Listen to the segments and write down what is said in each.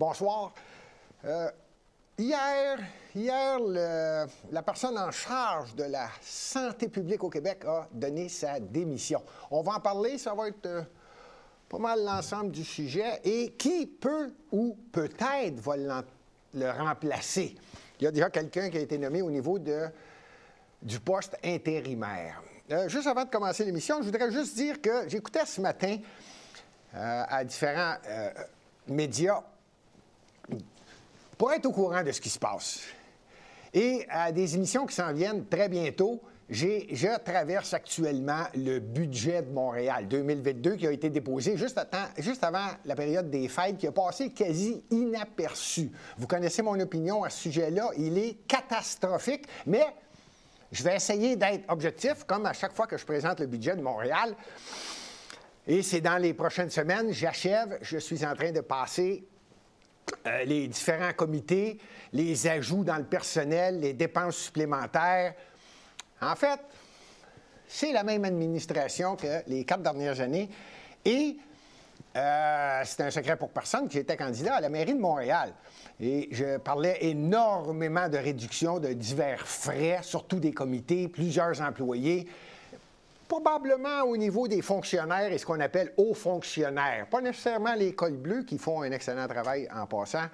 Bonsoir. Hier, la personne en charge de la santé publique au Québec a donné sa démission. On va en parler, ça va être pas mal l'ensemble du sujet. Et qui peut ou peut-être va le remplacer? Il y a déjà quelqu'un qui a été nommé au niveau du poste intérimaire. Juste avant de commencer l'émission, je voudrais juste dire que j'écoutais ce matin à différents médias pour être au courant de ce qui se passe. Et à des émissions qui s'en viennent très bientôt, je traverse actuellement le budget de Montréal 2022 qui a été déposé juste avant la période des fêtes, qui a passé quasi inaperçu. Vous connaissez mon opinion à ce sujet-là, il est catastrophique, mais je vais essayer d'être objectif, comme à chaque fois que je présente le budget de Montréal. Et c'est dans les prochaines semaines, j'achève, je suis en train de passer les différents comités, les ajouts dans le personnel, les dépenses supplémentaires. En fait, c'est la même administration que les 4 dernières années. Et c'est un secret pour personne que j'étais candidat à la mairie de Montréal. Et je parlais énormément de réduction de divers frais, surtout des comités, plusieurs employés. Probablement au niveau des fonctionnaires et ce qu'on appelle hauts fonctionnaires. Pas nécessairement les cols bleus qui font un excellent travail en passant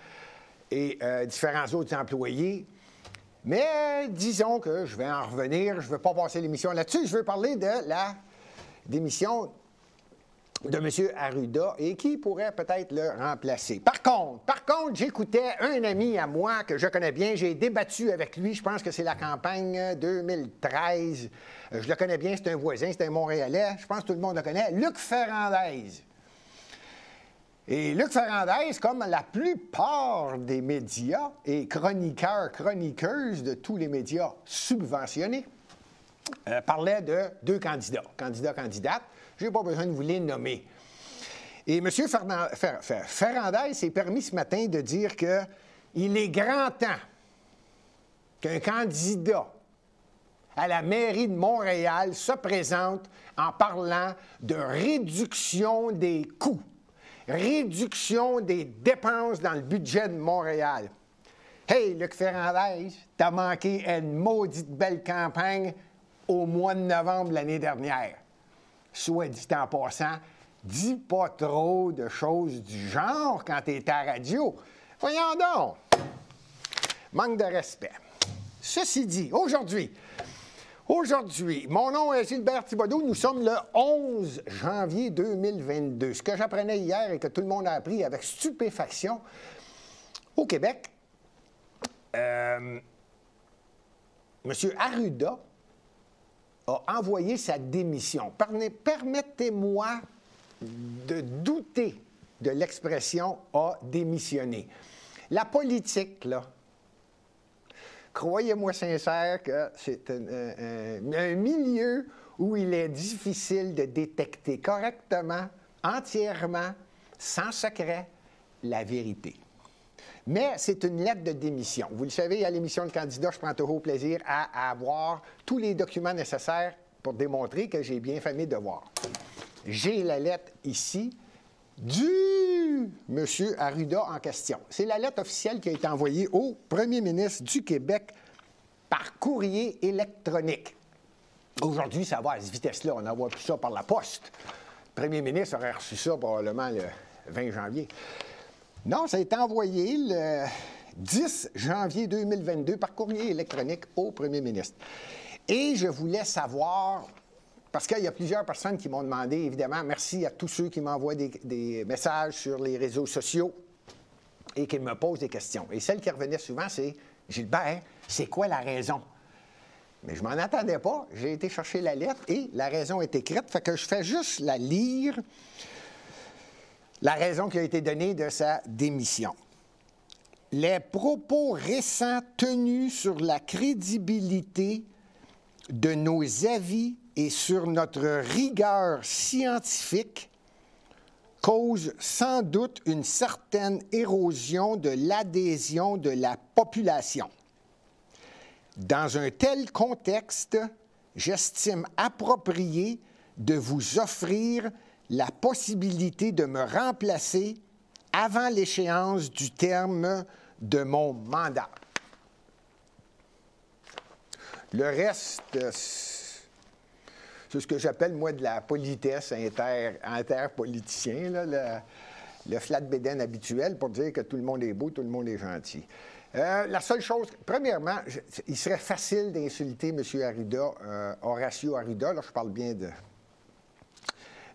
et différents autres employés. Mais disons que je vais en revenir. Je ne veux pas passer l'émission là-dessus. Je veux parler de la démission de M. Arruda et qui pourrait peut-être le remplacer. Par contre, j'écoutais un ami à moi que je connais bien. J'ai débattu avec lui. Je pense que c'est la campagne 2013. Je le connais bien. C'est un voisin. C'est un Montréalais. Je pense que tout le monde le connaît. Luc Ferrandez. Et Luc Ferrandez, comme la plupart des médias et chroniqueuses de tous les médias subventionnés, parlait de 2 candidats, candidates. Je n'ai pas besoin de vous les nommer. Et M. Ferrandez s'est permis ce matin de dire qu'il est grand temps qu'un candidat à la mairie de Montréal se présente en parlant de réduction des coûts, réduction des dépenses dans le budget de Montréal. Hey, Luc Ferrandez, t'as manqué une maudite belle campagne au mois de novembre l'année dernière. Soit dit en passant, dis pas trop de choses du genre quand t'es à la radio. Voyons donc! Manque de respect. Ceci dit, aujourd'hui, mon nom est Gilbert Thibodeau, nous sommes le 11 janvier 2022. Ce que j'apprenais hier et que tout le monde a appris avec stupéfaction, au Québec, M. Arruda a envoyé sa démission. Permettez-moi de douter de l'expression « a démissionné ». La politique, là, croyez-moi sincère que c'est un milieu où il est difficile de détecter correctement, entièrement, sans secret, la vérité. Mais c'est une lettre de démission. Vous le savez, à l'émission de candidat, je prends toujours plaisir à avoir tous les documents nécessaires pour démontrer que j'ai bien fait mes devoirs. J'ai la lettre ici du M. Arruda en question. C'est la lettre officielle qui a été envoyée au premier ministre du Québec par courrier électronique. Aujourd'hui, ça va à cette vitesse-là. On n'envoie plus ça par la poste. Le premier ministre aurait reçu ça probablement le 20 janvier. Non, ça a été envoyé le 10 janvier 2022 par courrier électronique au premier ministre. Et je voulais savoir, parce qu'il y a plusieurs personnes qui m'ont demandé, évidemment, merci à tous ceux qui m'envoient des messages sur les réseaux sociaux et qui me posent des questions. Et celle qui revenait souvent, c'est « Gilbert, c'est quoi la raison? » Mais je m'en attendais pas. J'ai été chercher la lettre et la raison est écrite, fait que je fais juste la lire. La raison qui a été donnée de sa démission. Les propos récents tenus sur la crédibilité de nos avis et sur notre rigueur scientifique causent sans doute une certaine érosion de l'adhésion de la population. Dans un tel contexte, j'estime approprié de vous offrir la possibilité de me remplacer avant l'échéance du terme de mon mandat. Le reste, c'est ce que j'appelle, moi, de la politesse interpoliticien, là, le flat-bédaine habituel pour dire que tout le monde est beau, tout le monde est gentil. La seule chose, premièrement, il serait facile d'insulter M. Arruda, Horacio Arruda, là, je parle bien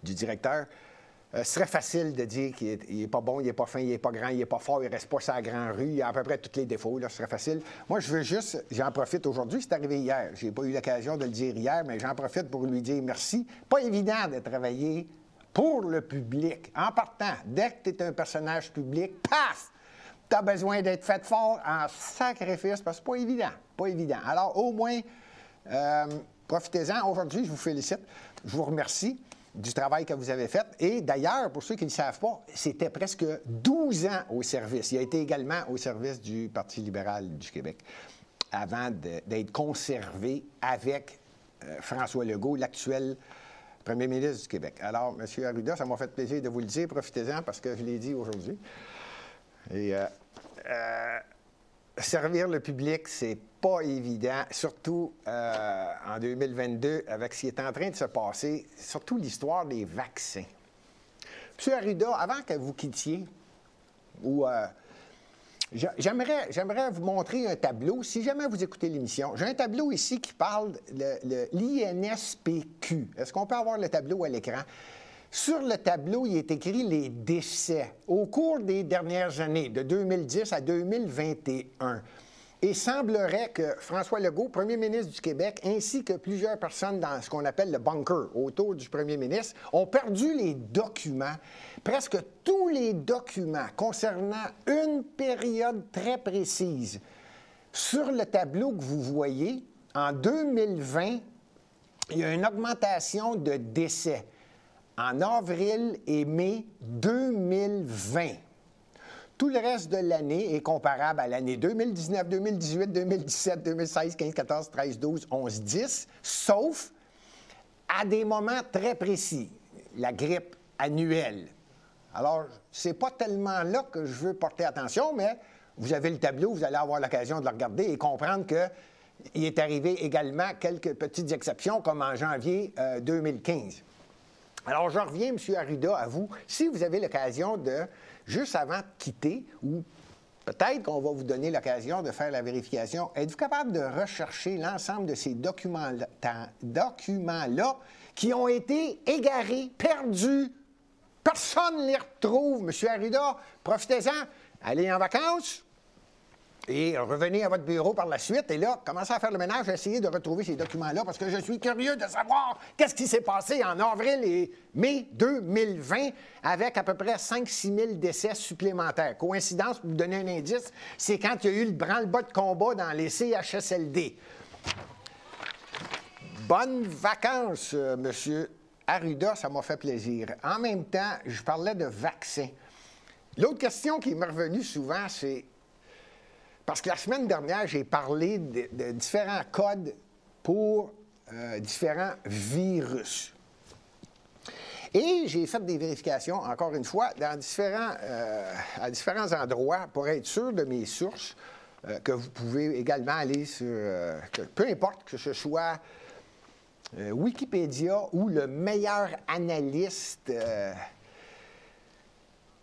du directeur. Ce serait facile de dire qu'il n'est pas bon, il n'est pas fin, il n'est pas grand, il n'est pas fort, il ne reste pas sur la grande rue, il a à peu près tous les défauts, là, ce serait facile. Moi, je veux juste, j'en profite aujourd'hui, c'est arrivé hier, je n'ai pas eu l'occasion de le dire hier, mais j'en profite pour lui dire merci. Pas évident de travailler pour le public. En partant, dès que tu es un personnage public, paf! Tu as besoin d'être fait fort en sacrifice, parce que c'est pas évident, pas évident. Alors, au moins, profitez-en. Aujourd'hui, je vous félicite, je vous remercie du travail que vous avez fait. Et d'ailleurs, pour ceux qui ne le savent pas, c'était presque 12 ans au service. Il a été également au service du Parti libéral du Québec avant d'être conservé avec François Legault, l'actuel premier ministre du Québec. Alors, M. Arruda, ça m'a fait plaisir de vous le dire. Profitez-en parce que je l'ai dit aujourd'hui. Et servir le public, c'est pas évident, surtout en 2022, avec ce qui est en train de se passer, surtout l'histoire des vaccins. M. Arruda, avant que vous quittiez, j'aimerais vous montrer un tableau. Si jamais vous écoutez l'émission, j'ai un tableau ici qui parle de l'INSPQ. Est-ce qu'on peut avoir le tableau à l'écran? Sur le tableau, il est écrit les décès au cours des dernières années, de 2010 à 2021. Et semblerait que François Legault, premier ministre du Québec, ainsi que plusieurs personnes dans ce qu'on appelle le bunker autour du premier ministre, ont perdu les documents, presque tous les documents concernant une période très précise. Sur le tableau que vous voyez, en 2020, il y a une augmentation de décès en avril et mai 2020. Tout le reste de l'année est comparable à l'année 2019, 2018, 2017, 2016, 15, 14, 13, 12, 11, 10, sauf à des moments très précis, la grippe annuelle. Alors, c'est pas tellement là que je veux porter attention, mais vous avez le tableau, vous allez avoir l'occasion de le regarder et comprendre qu'il est arrivé également quelques petites exceptions, comme en janvier 2015. Alors, je reviens, M. Arruda, à vous. Si vous avez l'occasion de, juste avant de quitter, ou peut-être qu'on va vous donner l'occasion de faire la vérification, êtes-vous capable de rechercher l'ensemble de ces documents-là qui ont été égarés, perdus? Personne ne les retrouve. M. Arruda, profitez-en, allez en vacances et revenez à votre bureau par la suite. Et là, commencez à faire le ménage, essayez de retrouver ces documents-là parce que je suis curieux de savoir qu'est-ce qui s'est passé en avril et mai 2020 avec à peu près 5-6 000 décès supplémentaires. Coïncidence, pour vous donner un indice, c'est quand il y a eu le branle-bas de combat dans les CHSLD. Bonnes vacances, M. Arruda, ça m'a fait plaisir. En même temps, je parlais de vaccins. L'autre question qui m'est revenue souvent, c'est parce que la semaine dernière, j'ai parlé de différents codes pour différents virus. Et j'ai fait des vérifications, encore une fois, à différents endroits pour être sûr de mes sources, que vous pouvez également aller sur, peu importe que ce soit Wikipédia ou le meilleur analyste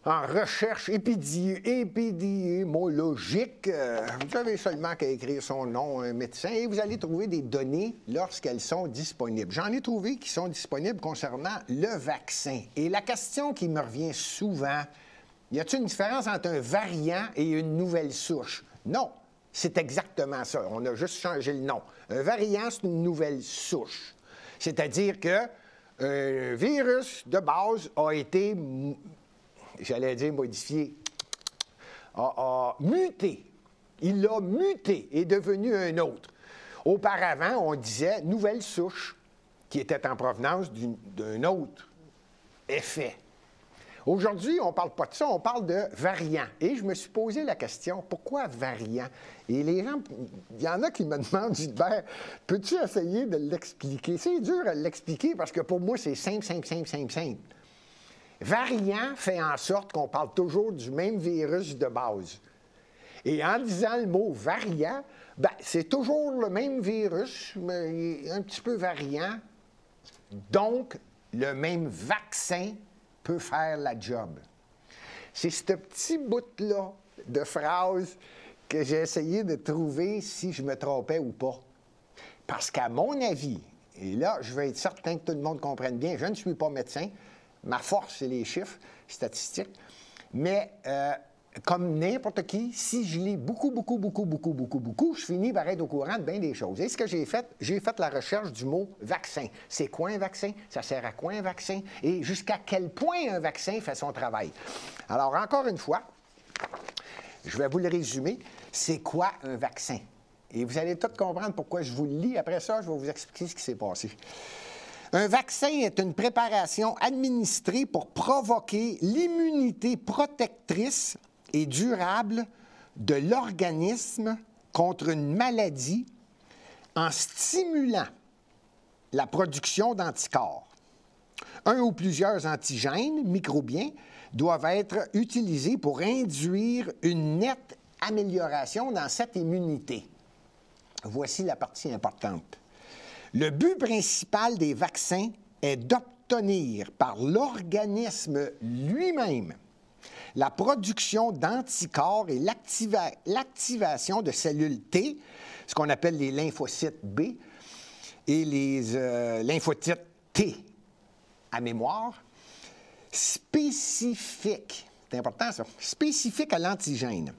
en recherche épidémiologique. Vous avez seulement qu'à écrire son nom, un médecin, et vous allez trouver des données lorsqu'elles sont disponibles. J'en ai trouvé qui sont disponibles concernant le vaccin. Et la question qui me revient souvent, y a-t-il une différence entre un variant et une nouvelle souche? Non, c'est exactement ça. On a juste changé le nom. Un variant, c'est une nouvelle souche. C'est-à-dire qu'un virus de base a été, j'allais dire modifié, a muté. Il a muté et est devenu un autre. Auparavant, on disait nouvelle souche qui était en provenance d'un autre effet. Aujourd'hui, on ne parle pas de ça, on parle de variant. Et je me suis posé la question, pourquoi variant? Et les gens, il y en a qui me demandent, Gilbert, peux-tu essayer de l'expliquer? C'est dur à l'expliquer parce que pour moi, c'est simple. variant fait en sorte qu'on parle toujours du même virus de base. Et en disant le mot variant, ben, c'est toujours le même virus, mais il est un petit peu variant. Donc, le même vaccin peut faire la job. C'est ce petit bout-là de phrase que j'ai essayé de trouver si je me trompais ou pas. Parce qu'à mon avis, et là, je veux être certain que tout le monde comprenne bien, je ne suis pas médecin, ma force, c'est les chiffres statistiques, mais comme n'importe qui, si je lis beaucoup, je finis par être au courant de bien des choses. Et ce que j'ai fait la recherche du mot vaccin. C'est quoi un vaccin? Ça sert à quoi un vaccin? Et jusqu'à quel point un vaccin fait son travail? Alors, encore une fois, je vais vous le résumer. C'est quoi un vaccin? Et vous allez tout comprendre pourquoi je vous le lis. Après ça, je vais vous expliquer ce qui s'est passé. Un vaccin est une préparation administrée pour provoquer l'immunité protectrice et durable de l'organisme contre une maladie en stimulant la production d'anticorps. Un ou plusieurs antigènes microbiens doivent être utilisés pour induire une nette amélioration dans cette immunité. Voici la partie importante. Le but principal des vaccins est d'obtenir par l'organisme lui-même la production d'anticorps et l'activation de cellules T, ce qu'on appelle les lymphocytes B, et les lymphocytes T, à mémoire, spécifiques, c'est important ça, spécifiques à l'antigène.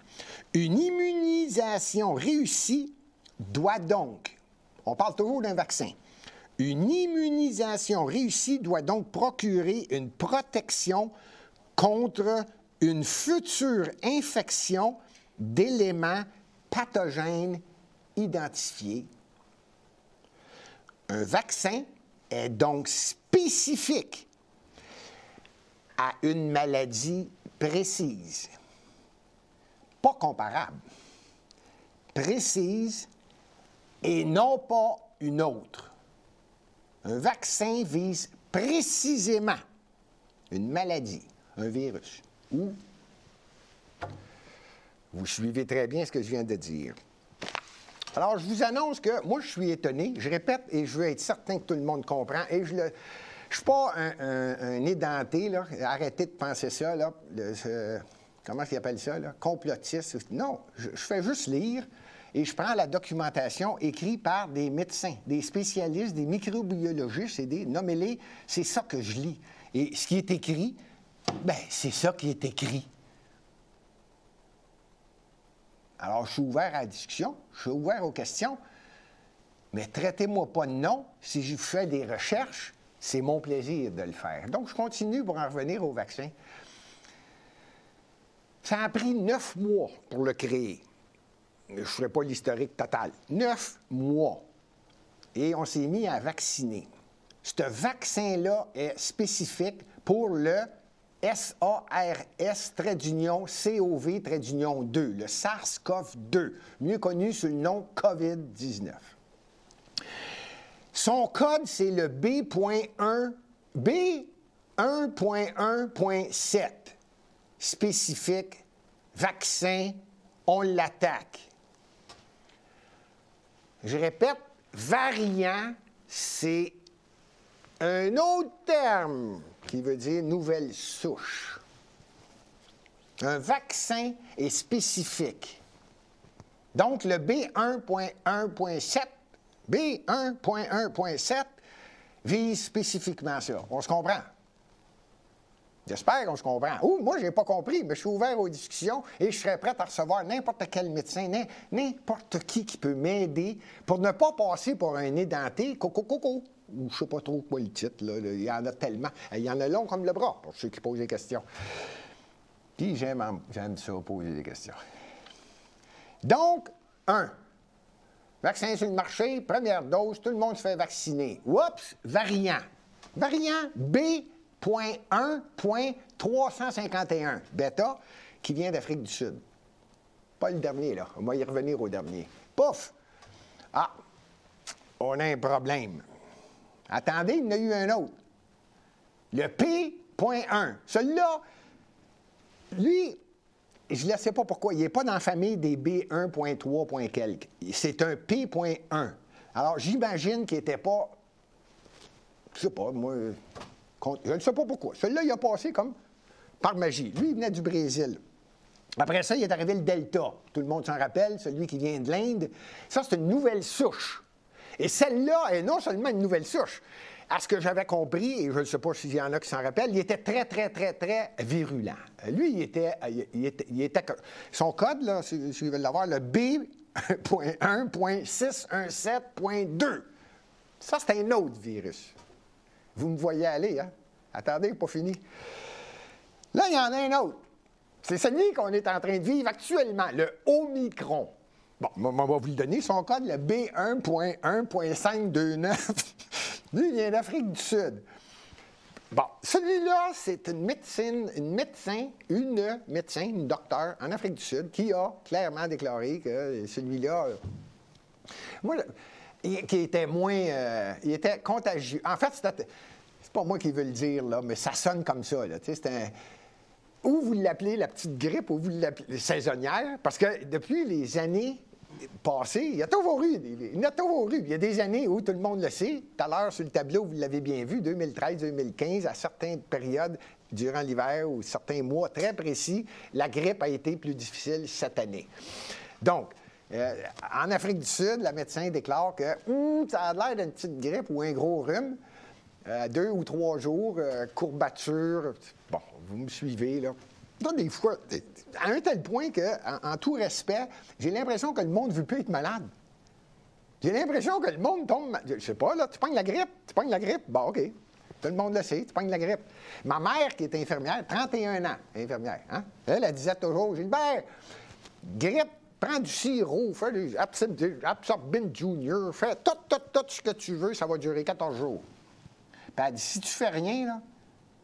Une immunisation réussie doit donc, on parle toujours d'un vaccin, une immunisation réussie doit donc procurer une protection contre une future infection d'éléments pathogènes identifiés. Un vaccin est donc spécifique à une maladie précise, pas comparable, précise et non pas une autre. Un vaccin vise précisément une maladie, un virus. Ou, vous suivez très bien ce que je viens de dire. Alors, je vous annonce que moi, je suis étonné. Je répète et je veux être certain que tout le monde comprend. Et je ne suis pas un édenté, là. Arrêtez de penser ça, là. Comment ils appellent ça, là? Complotiste. Non, je fais juste lire et je prends la documentation écrite par des médecins, des spécialistes, des microbiologistes et des... Nommez-les, c'est ça que je lis. Et ce qui est écrit, bien, c'est ça qui est écrit. Alors, je suis ouvert à la discussion, je suis ouvert aux questions, mais traitez-moi pas de non. Si je fais des recherches, c'est mon plaisir de le faire. Donc, je continue pour en revenir au vaccin. Ça a pris 9 mois pour le créer. Je ne ferai pas l'historique total. 9 mois. Et on s'est mis à vacciner. Ce vaccin-là est spécifique pour le SARS-CoV-2, le SARS-CoV-2, mieux connu sous le nom COVID-19. Son code, c'est le B1.1.7, spécifique, vaccin, on l'attaque. Je répète, variant, c'est un autre terme qui veut dire nouvelle souche. Un vaccin est spécifique. Donc, le B1.1.7 vise spécifiquement ça. On se comprend? J'espère qu'on se comprend. Ouh, moi, je n'ai pas compris, mais je suis ouvert aux discussions et je serais prêt à recevoir n'importe quel médecin, n'importe qui peut m'aider pour ne pas passer pour un édenté, ou je ne sais pas trop quoi le titre, là, il y en a tellement. Il y en a long comme le bras, pour ceux qui posent des questions. Puis j'aime ça, poser des questions. Donc, vaccin sur le marché, première dose, tout le monde se fait vacciner. Oups, variant. Variant B.1.351, bêta, qui vient d'Afrique du Sud. Pas le dernier, là. On va y revenir au dernier. Pouf! Ah, on a un problème. Attendez, il y en a eu un autre. Le B.1. Celui-là, lui, je ne sais pas pourquoi, il n'est pas dans la famille des B1.3 point quelques. C'est un P.1. Alors, j'imagine qu'il n'était pas, je ne sais pas, moi, je ne sais pas pourquoi. Celui-là, il a passé comme par magie. Lui, il venait du Brésil. Après ça, il est arrivé le Delta. Tout le monde s'en rappelle, celui qui vient de l'Inde. Ça, c'est une nouvelle souche. Et celle-là est non seulement une nouvelle souche. À ce que j'avais compris, et je ne sais pas s'il y en a qui s'en rappellent, il était très, très, très, très virulent. Lui, il était son code, là, si vous voulez l'avoir, le B.1.617.2. Ça, c'est un autre virus. Vous me voyez aller, hein? Attendez, pas fini. Là, il y en a un autre. C'est celui qu'on est en train de vivre actuellement, le Omicron. Bon, on va vous le donner, son code, le B1.1.529. Lui, il vient d'Afrique du Sud. Bon, celui-là, c'est une docteure en Afrique du Sud, qui a clairement déclaré que celui-là, qui était moins, il était contagieux. En fait, c'est pas moi qui veux le dire, là, mais ça sonne comme ça, là, tu sais, c'est un... Ou vous l'appelez la petite grippe, ou vous l'appelez saisonnière, parce que depuis les années passées, il y a toujours eu. Il y a toujours eu. Il y a des années où tout le monde le sait. Tout à l'heure, sur le tableau, vous l'avez bien vu, 2013-2015, à certaines périodes durant l'hiver ou certains mois très précis, la grippe a été plus difficile cette année. Donc, en Afrique du Sud, la médecin déclare que ça a l'air d'une petite grippe ou un gros rhume. 2 ou 3 jours, courbature. Bon, vous me suivez, là. Là, des fois, à un tel point que, en tout respect, j'ai l'impression que le monde ne veut plus être malade. J'ai l'impression que le monde tombe... Je sais pas, là, tu pognes la grippe. Bon, OK. Tout le monde le sait, tu pognes la grippe. Ma mère, qui est infirmière, 31 ans, infirmière, hein? Elle disait toujours, Gilbert, grippe, prends du sirop, fais du Absorbin Junior, fais tout ce que tu veux, ça va durer 14 jours. Puis elle dit, si tu fais rien, là,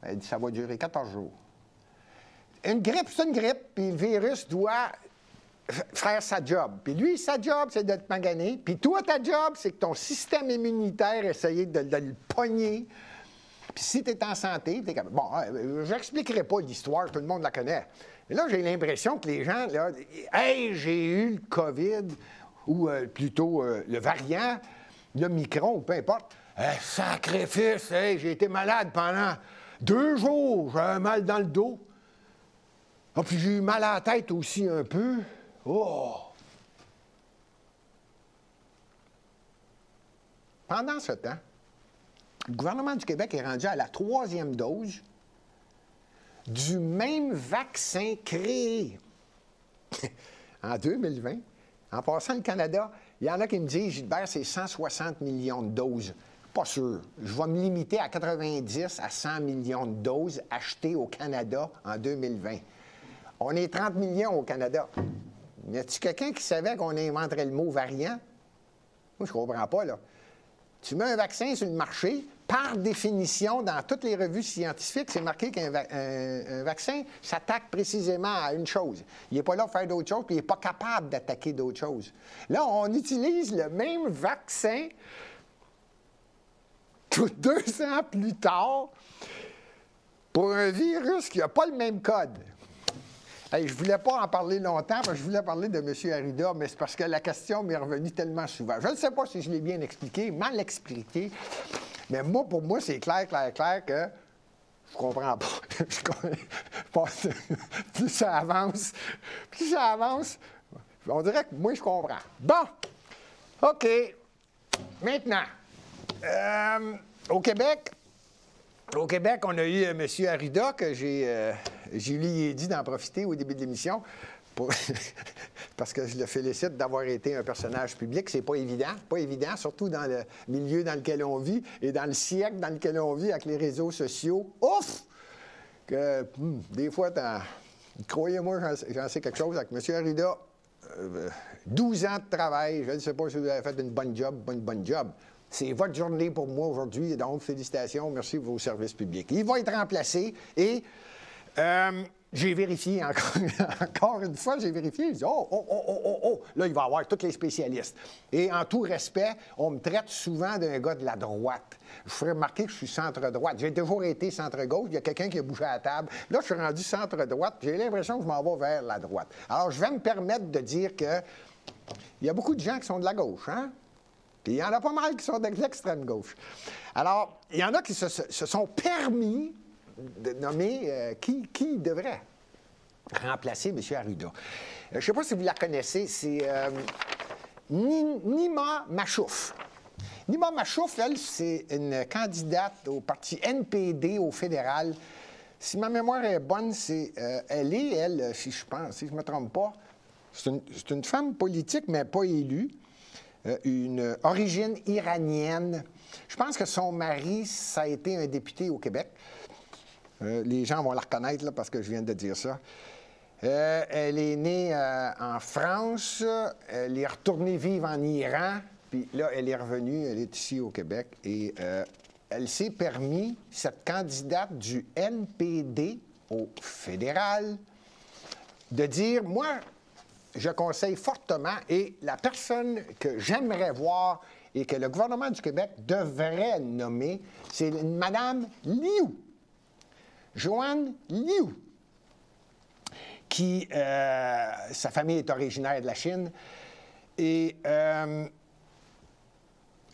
elle dit, ça va durer 14 jours. Une grippe, c'est une grippe, puis le virus doit faire sa job. Puis lui, sa job, c'est de te maganer. Puis toi, ta job, c'est que ton système immunitaire essaye de le pogner. Puis si tu es en santé, tu es capable. Bon, je n'expliquerai pas l'histoire, tout le monde la connaît. Mais là, j'ai l'impression que les gens, là, hey, j'ai eu le COVID, ou plutôt le variant, le Micron, ou peu importe. Sacrifice, hey, j'ai été malade pendant 2 jours, j'avais mal dans le dos. Ah, puis j'ai eu mal à la tête aussi un peu. Oh! Pendant ce temps, le gouvernement du Québec est rendu à la 3e dose du même vaccin créé en 2020. En passant le Canada, il y en a qui me disent, Gilbert, c'est 160 millions de doses. Pas sûr. Je vais me limiter à 90 à 100 millions de doses achetées au Canada en 2020. On est 30 millions au Canada. Y a-t-il quelqu'un qui savait qu'on inventerait le mot variant? Moi, je comprends pas, là. Tu mets un vaccin sur le marché, par définition, dans toutes les revues scientifiques, c'est marqué qu'un vaccin s'attaque précisément à une chose. Il n'est pas là pour faire d'autres choses, puis il n'est pas capable d'attaquer d'autres choses. Là, on utilise le même vaccin 2 ans plus tard pour un virus qui n'a pas le même code. Hey, je ne voulais pas en parler longtemps, parce que je voulais parler de M. Arruda, mais c'est parce que la question m'est revenue tellement souvent. Je ne sais pas si je l'ai bien expliqué, mal expliqué, mais moi, pour moi, c'est clair que je comprends pas. Plus ça avance, on dirait que moi, je comprends. Bon, OK. Maintenant, au Québec, on a eu M. Arruda, que j'ai lui dit d'en profiter au début de l'émission, parce que je le félicite d'avoir été un personnage public. C'est pas évident, surtout dans le milieu dans lequel on vit et dans le siècle dans lequel on vit avec les réseaux sociaux. Ouf! Que des fois, croyez-moi, j'en sais quelque chose avec M. Arruda. 12 ans de travail, je ne sais pas si vous avez fait une bonne job. C'est votre journée pour moi aujourd'hui, donc félicitations, merci pour vos services publics. Il va être remplacé et J'ai vérifié encore, encore une fois, j'ai vérifié. Je dis, là, il va y avoir tous les spécialistes. Et en tout respect, on me traite souvent d'un gars de la droite. Je ferais remarquer que je suis centre-droite. J'ai toujours été centre-gauche. Il y a quelqu'un qui a bougé à la table. Là, je suis rendu centre-droite. J'ai l'impression que je m'en vais vers la droite. Alors, je vais me permettre de dire que il y a beaucoup de gens qui sont de la gauche, hein? Puis il y en a pas mal qui sont de l'extrême gauche. Alors, il y en a qui se sont permis de nommer qui devrait remplacer M. Arruda. Je ne sais pas si vous la connaissez, c'est Nima Machouf. Nima Machouf, elle, c'est une candidate au parti NPD au fédéral. Si ma mémoire est bonne, elle, si je ne me trompe pas, c'est une femme politique, mais pas élue, une origine iranienne. Je pense que son mari, ça a été un député au Québec. Les gens vont la reconnaître là, parce que je viens de dire ça. Elle est née en France, elle est retournée vivre en Iran, puis là, elle est revenue, elle est ici au Québec, et elle s'est permis, cette candidate du NPD au fédéral, de dire, moi, je conseille fortement, et la personne que j'aimerais voir et que le gouvernement du Québec devrait nommer, c'est une Madame Liu. Joanne Liu, qui, sa famille est originaire de la Chine, et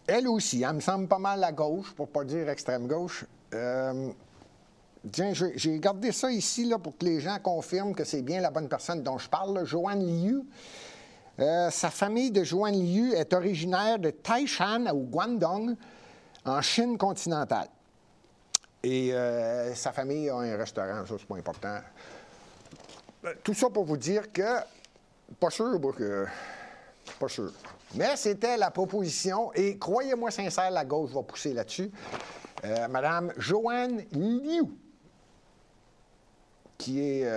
elle aussi, elle me semble pas mal à gauche, pour ne pas dire extrême gauche. Tiens, j'ai gardé ça ici là, pour que les gens confirment que c'est bien la bonne personne dont je parle, là, Joanne Liu. Sa famille de Joanne Liu est originaire de Taishan, au Guangdong, en Chine continentale. Et sa famille a un restaurant, ça, c'est pas important. Tout ça pour vous dire que, pas sûr, pas sûr. Mais c'était la proposition, et croyez-moi sincère, la gauche va pousser là-dessus. Madame Joanne Liu, qui est,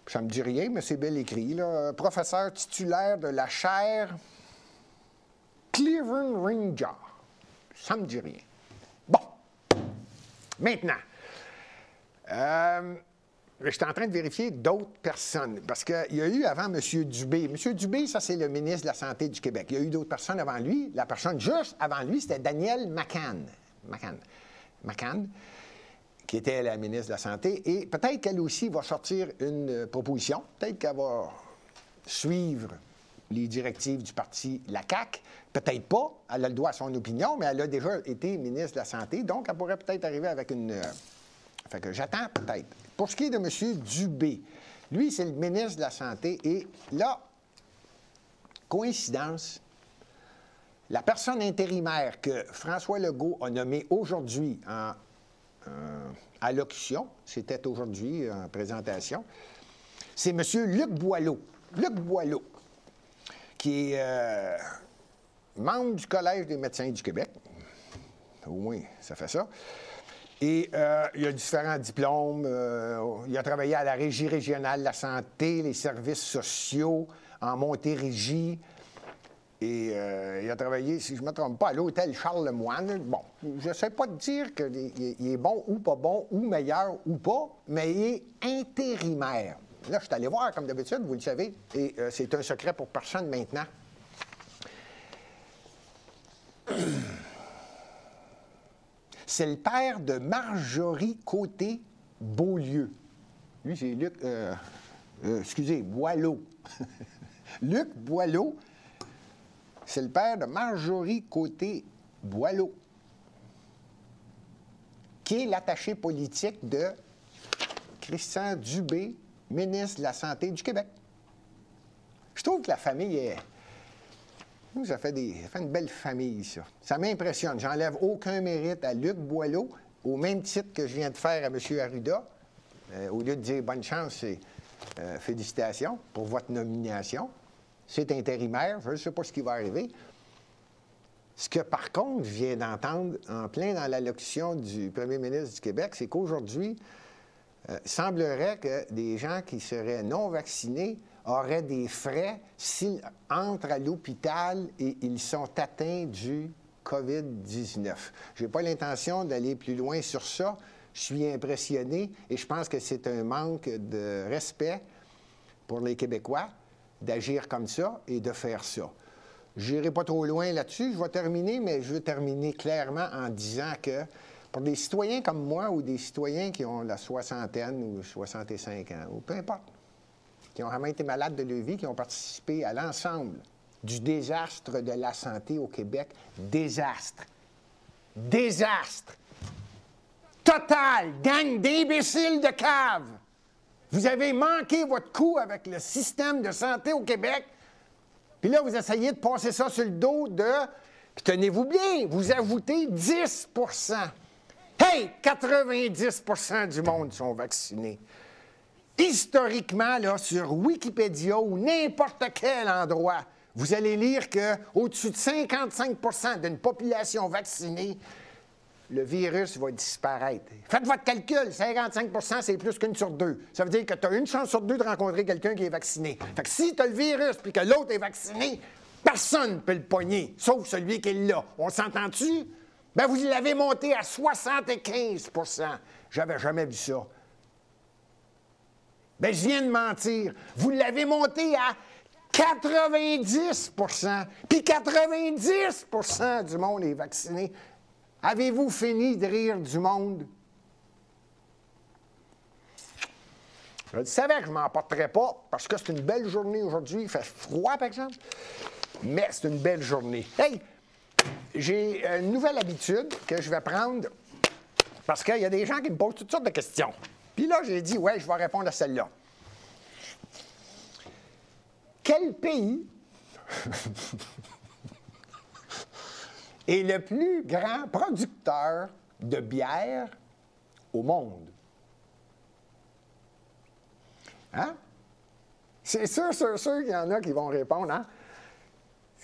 ça me dit rien, mais c'est bel écrit, là, professeur titulaire de la chaire Cleveland Ranger. Ça me dit rien. Bon. Maintenant, j'étais en train de vérifier d'autres personnes, parce qu'il y a eu avant M. Dubé. M. Dubé, ça, c'est le ministre de la Santé du Québec. Il y a eu d'autres personnes avant lui. La personne juste avant lui, c'était Danielle McCann, qui était la ministre de la Santé. Et peut-être qu'elle aussi va sortir une proposition. Peut-être qu'elle va suivre les directives du parti la CAQ. Peut-être pas. Elle a le droit à son opinion, mais elle a déjà été ministre de la Santé. Donc, elle pourrait peut-être arriver avec une... Fait que j'attends peut-être. Pour ce qui est de M. Dubé, lui, c'est le ministre de la Santé. Et là, coïncidence, la personne intérimaire que François Legault a nommée aujourd'hui en allocution, c'était aujourd'hui en présentation, c'est M. Luc Boileau. Luc Boileau, qui est membre du Collège des médecins du Québec. Au moins, ça fait ça. Et il a différents diplômes. Il a travaillé à la Régie régionale de la santé, les services sociaux, en Montérégie. Et il a travaillé, si je ne me trompe pas, à l'hôtel Charlemagne. Bon, je ne sais pas te dire qu'il est bon ou pas bon, ou meilleur ou pas, mais il est intérimaire. Là, je suis allé voir, comme d'habitude, vous le savez, et c'est un secret pour personne maintenant. C'est le père de Marjorie Côté-Beaulieu. Lui, c'est Luc... Boileau. Luc Boileau, c'est le père de Marjorie Côté-Boileau, qui est l'attaché politique de Christian Dubé, ministre de la Santé du Québec. Je trouve que la famille est... Ça fait une belle famille, ça. Ça m'impressionne. J'enlève aucun mérite à Luc Boileau, au même titre que je viens de faire à M. Arruda. Au lieu de dire bonne chance, c'est félicitations pour votre nomination. C'est intérimaire, je ne sais pas ce qui va arriver. Ce que, par contre, je viens d'entendre en plein dans l'allocution du premier ministre du Québec, c'est qu'aujourd'hui, il semblerait que des gens qui seraient non vaccinés auraient des frais s'ils entrent à l'hôpital et ils sont atteints du COVID-19. Je n'ai pas l'intention d'aller plus loin sur ça, Je suis impressionné et je pense que c'est un manque de respect pour les Québécois d'agir comme ça et de faire ça. Je n'irai pas trop loin là-dessus, je vais terminer, mais je veux terminer clairement en disant que pour des citoyens comme moi ou des citoyens qui ont la soixantaine ou 65 ans, ou peu importe, qui ont vraiment été malades de leur vie, qui ont participé à l'ensemble du désastre de la santé au Québec, désastre. Désastre. Total, gang d'imbéciles de cave. Vous avez manqué votre coup avec le système de santé au Québec. Puis là, vous essayez de passer ça sur le dos de... Puis tenez-vous bien, vous ajoutez 10 %. Hey, 90 % du monde sont vaccinés. Historiquement, là, sur Wikipédia ou n'importe quel endroit, vous allez lire qu'au-dessus de 55 % d'une population vaccinée, le virus va disparaître. Faites votre calcul, 55 % c'est plus qu'une sur deux. Ça veut dire que tu as une chance sur deux de rencontrer quelqu'un qui est vacciné. Fait que si tu as le virus puis que l'autre est vacciné, personne ne peut le pogner, sauf celui qui est là. On s'entend-tu? Bien, vous l'avez monté à 75 %. J'avais jamais vu ça. Bien, je viens de mentir. Vous l'avez monté à 90 %. Puis 90 % du monde est vacciné. Avez-vous fini de rire du monde? Je savais que je ne m'en porterais pas parce que c'est une belle journée aujourd'hui. Il fait froid, par exemple, mais c'est une belle journée. Hey, j'ai une nouvelle habitude que je vais prendre parce qu'il y a des gens qui me posent toutes sortes de questions. Puis là, j'ai dit, ouais, je vais répondre à celle-là. Quel pays est le plus grand producteur de bière au monde? Hein? C'est sûr qu'il y en a qui vont répondre. Hein?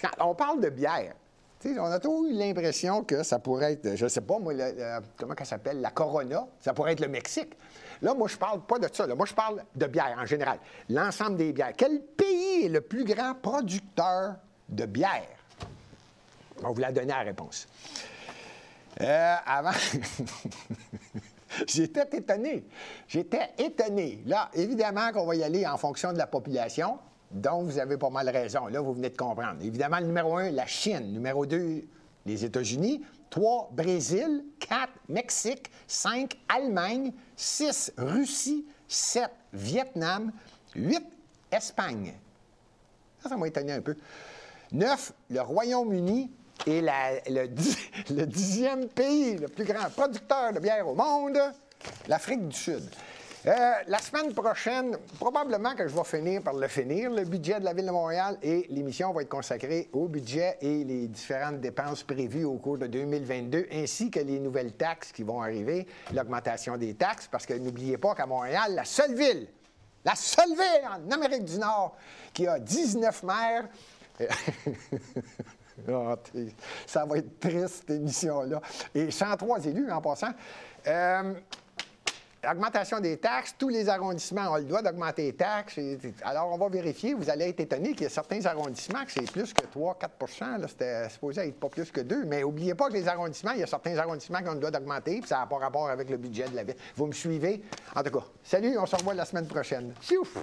Quand on parle de bière, on a toujours eu l'impression que ça pourrait être, je ne sais pas, moi, comment ça s'appelle, la Corona, ça pourrait être le Mexique. Là, moi, je ne parle pas de ça. Là. Moi, je parle de bière en général. L'ensemble des bières. Quel pays est le plus grand producteur de bière? On vous l'a donné la réponse. Avant, j'étais étonné. J'étais étonné. Là, évidemment qu'on va y aller en fonction de la population, donc vous avez pas mal raison. Là, vous venez de comprendre. Évidemment, le numéro 1, la Chine. Numéro 2, les États-Unis. 3, Brésil. 4, Mexique. 5, Allemagne. 6, Russie. 7, Vietnam. 8, Espagne. Ça m'a étonné un peu. 9, le Royaume-Uni. Et le 10e pays, le plus grand producteur de bière au monde, l'Afrique du Sud. La semaine prochaine, probablement que je vais finir par le finir, le budget de la Ville de Montréal, et l'émission va être consacrée au budget et les différentes dépenses prévues au cours de 2022, ainsi que les nouvelles taxes qui vont arriver, l'augmentation des taxes, parce que n'oubliez pas qu'à Montréal, la seule ville en Amérique du Nord qui a 19 maires... Oh, ça va être triste, cette émission-là. Et 103 élus, en passant. Augmentation des taxes, tous les arrondissements ont le droit d'augmenter les taxes. Alors, on va vérifier. Vous allez être étonné qu'il y a certains arrondissements que c'est plus que 3-4 %. Là, c'était supposé être pas plus que 2. Mais n'oubliez pas que les arrondissements, il y a certains arrondissements qui ont le droit d'augmenter, puis ça n'a pas rapport avec le budget de la ville. Vous me suivez? En tout cas, salut, on se revoit la semaine prochaine. Piouf!